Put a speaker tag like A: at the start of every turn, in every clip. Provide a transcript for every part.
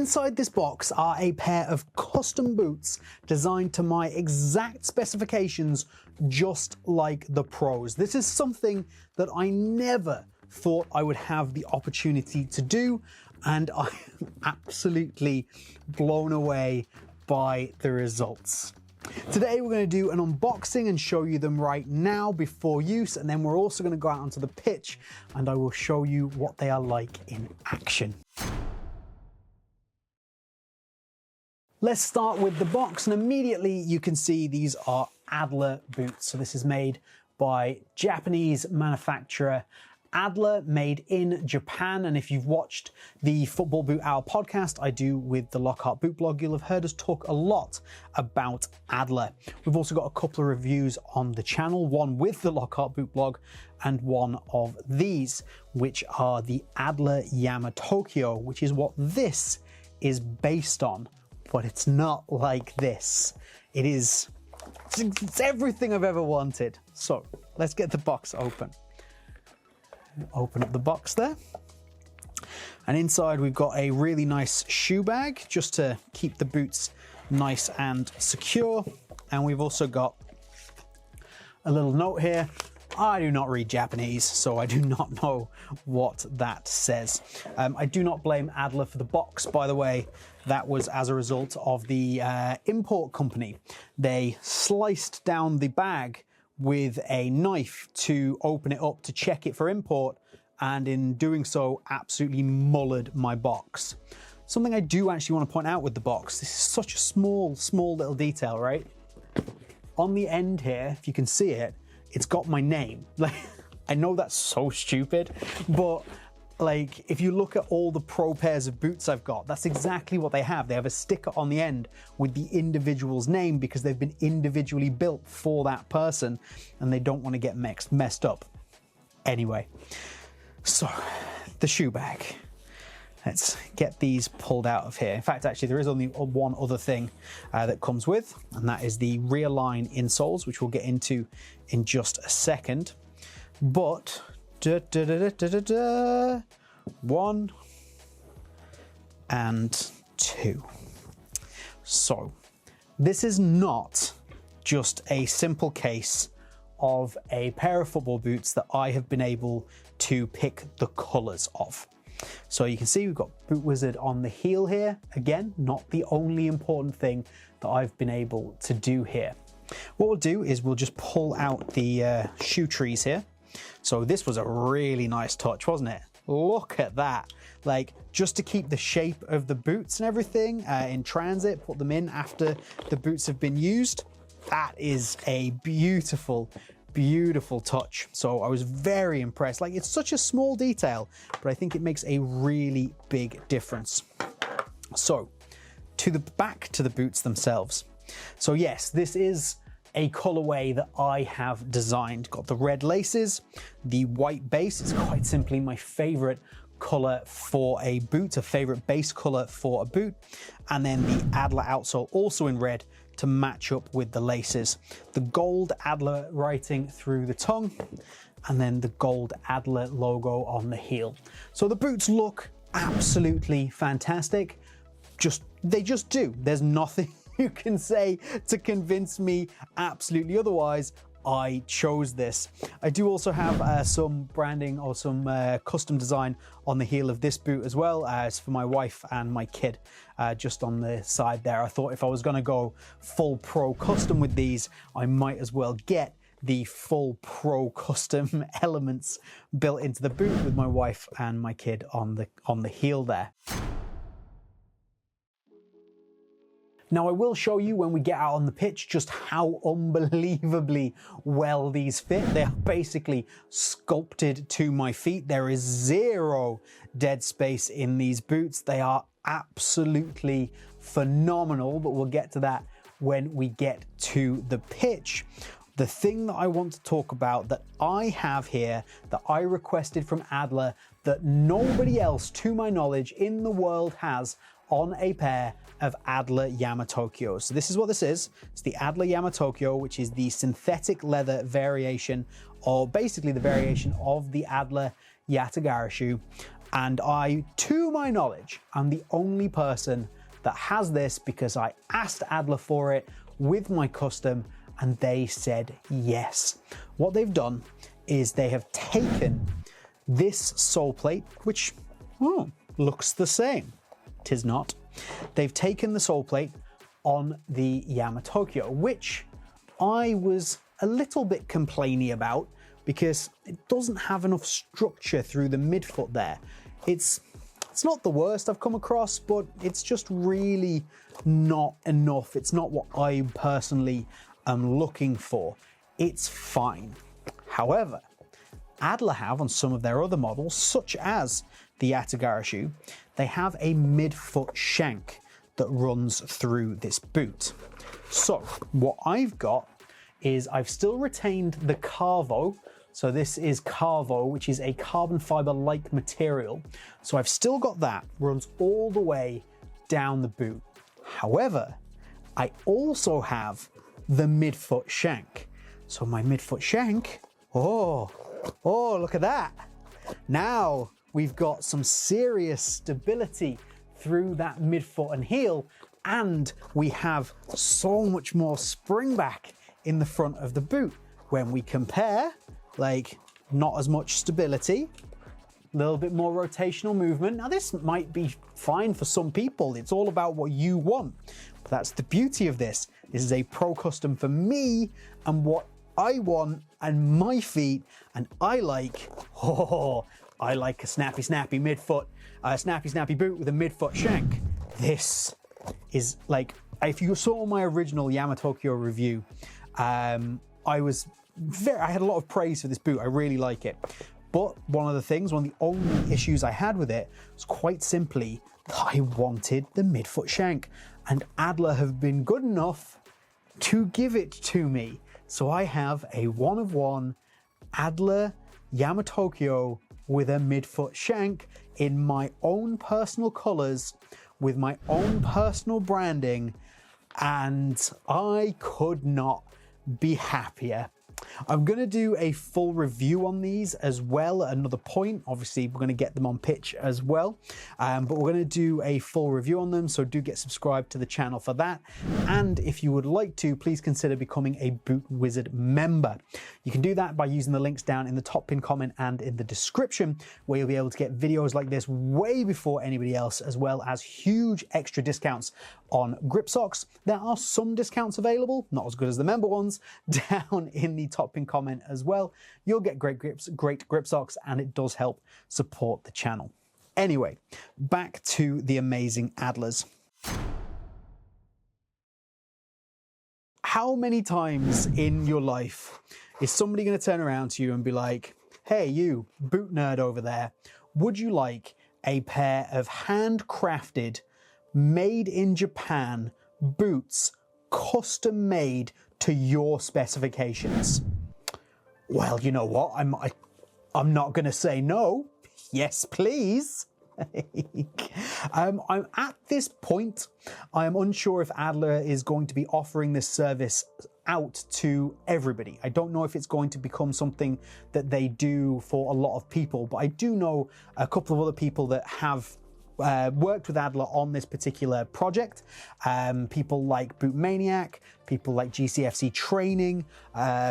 A: inside this box are a pair of custom boots designed to my exact specifications, just like the pros. This is something that I never thought I would have the opportunity to do, and I am absolutely blown away by the results. Today we're going to do an unboxing and show you them right now before use, and then we're also going to go out onto the pitch and I will show you what they are like in action. Let's start with the box, and immediately you can see these are Adler boots. So this is made by Japanese manufacturer Adler, made in Japan. And if you've watched the Football Boot Hour podcast I do with the Lockhart Boot Blog, you'll have heard us talk a lot about Adler. We've also got a couple of reviews on the channel, one with the Lockhart Boot Blog and one of these, which are the Adler Yama Tokyo, which is what this is based on. But it's not like this. It's everything I've ever wanted. So let's get the box open. Open up the box there. And inside we've got a really nice shoe bag just to keep the boots nice and secure. And we've also got a little note here. I do not read Japanese, so I do not know what that says. I do not blame Adler for the box, by the way. That was as a result of the import company. They sliced down the bag with a knife to open it up to check it for import, and in doing so, absolutely mullered my box. Something I do actually want to point out with the box, this is such a small little detail, right? On the end here, if you can see it, it's got my name. Like, I know that's so stupid, but like, if you look at all the pro pairs of boots I've got, that's exactly what they have. They have a sticker on the end with the individual's name because they've been individually built for that person and they don't want to get messed up. Anyway, so the shoe bag. Let's get these pulled out of here. In fact, actually, there is only one other thing that comes with, and that is the rear line insoles, which we'll get into in just a second. But one and two. So this is not just a simple case of a pair of football boots that I have been able to pick the colors of. So you can see we've got Boot Wizard on the heel here. Again, not the only important thing that I've been able to do here. What we'll do is we'll just pull out the shoe trees here. So this was a really nice touch, wasn't it? Look at that. Like, just to keep the shape of the boots and everything in transit, put them in after the boots have been used. That is a beautiful touch. So I was very impressed. Like, it's such a small detail, but I think it makes a really big difference. So to the back to the boots themselves. So yes, this is a colorway that I have designed. Got the red laces, the white base. It's quite simply my favorite color for a boot, a favorite base color for a boot. And then the Adler outsole also in red to match up with the laces. The gold Adler writing through the tongue, and then the gold Adler logo on the heel. So the boots look absolutely fantastic. They just do. There's nothing you can say to convince me absolutely otherwise. I chose this. I do also have some branding or some custom design on the heel of this boot as well, as for my wife and my kid, just on the side there. I thought if I was going to go full pro custom with these, I might as well get the full pro custom elements built into the boot with my wife and my kid on the heel there. Now I will show you when we get out on the pitch just how unbelievably well these fit. They are basically sculpted to my feet. There is zero dead space in these boots. They are absolutely phenomenal, but we'll get to that when we get to the pitch. The thing that I want to talk about that I have here that I requested from Adler that nobody else, to my knowledge, in the world has on a pair of Adler Yama Tokyo. So this is what this is. It's the Adler Yama Tokyo, which is the synthetic leather variation, or basically the variation of the Adler Yatagara shoe. And I, to my knowledge, I'm the only person that has this because I asked Adler for it with my custom and they said yes. What they've done is they have taken this sole plate, which looks the same. 'Tis not. They've taken the sole plate on the Yamatokyo, which I was a little bit complainy about because it doesn't have enough structure through the midfoot there. It's not the worst I've come across, but it's just really not enough. It's not what I personally am looking for. It's fine. However, Adler have on some of their other models, such as the Yatagara shoe, they have a midfoot shank that runs through this boot. So what I've got is I've still retained the Carvo. So this is Carvo, which is a carbon fiber-like material. So I've still got that, runs all the way down the boot. However, I also have the midfoot shank. So my midfoot shank, oh, look at that. Now we've got some serious stability through that midfoot and heel, and we have so much more spring back in the front of the boot. When we compare, like, not as much stability, a little bit more rotational movement. Now this might be fine for some people. It's all about what you want. But that's the beauty of this. This is a pro custom for me and what I want and my feet, and I like a snappy midfoot, snappy boot with a midfoot shank. This is like, if you saw my original Yamatokyo review, I had a lot of praise for this boot. I really like it. But one of the only issues I had with it was quite simply that I wanted the midfoot shank, and Adler have been good enough to give it to me. So I have a 1-of-1 Adler Yamatokyo with a midfoot shank in my own personal colors with my own personal branding, and I could not be happier. I'm going to do a full review on these as well at another point. Obviously, we're going to get them on pitch as well, but we're going to do a full review on them, so do get subscribed to the channel for that. And if you would like to, please consider becoming a Boot Wizard member. You can do that by using the links down in the top pinned comment and in the description, where you'll be able to get videos like this way before anybody else, as well as huge extra discounts on grip socks. There are some discounts available, not as good as the member ones, down in the top pinned comment as well. You'll get great grip socks, and it does help support the channel. Anyway, back to the amazing Adlers. How many times in your life is somebody going to turn around to you and be like, hey, you boot nerd over there, would you like a pair of handcrafted, made in Japan boots, custom made to your specifications? Well, you know what? I'm not going to say no. Yes, please. I'm at this point, I am unsure if Adler is going to be offering this service out to everybody. I don't know if it's going to become something that they do for a lot of people, but I do know a couple of other people that have worked with Adler on this particular project. People like Boot Maniac, people like GCFC Training,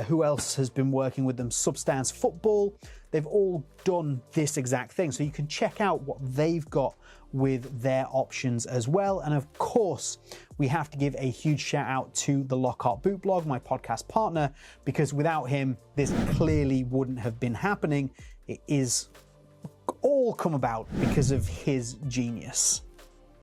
A: who else has been working with them? Substance Football. They've all done this exact thing. So you can check out what they've got with their options as well. And of course, we have to give a huge shout out to the Lockhart Boot Blog, my podcast partner, because without him, this clearly wouldn't have been happening. It is all come about because of his genius.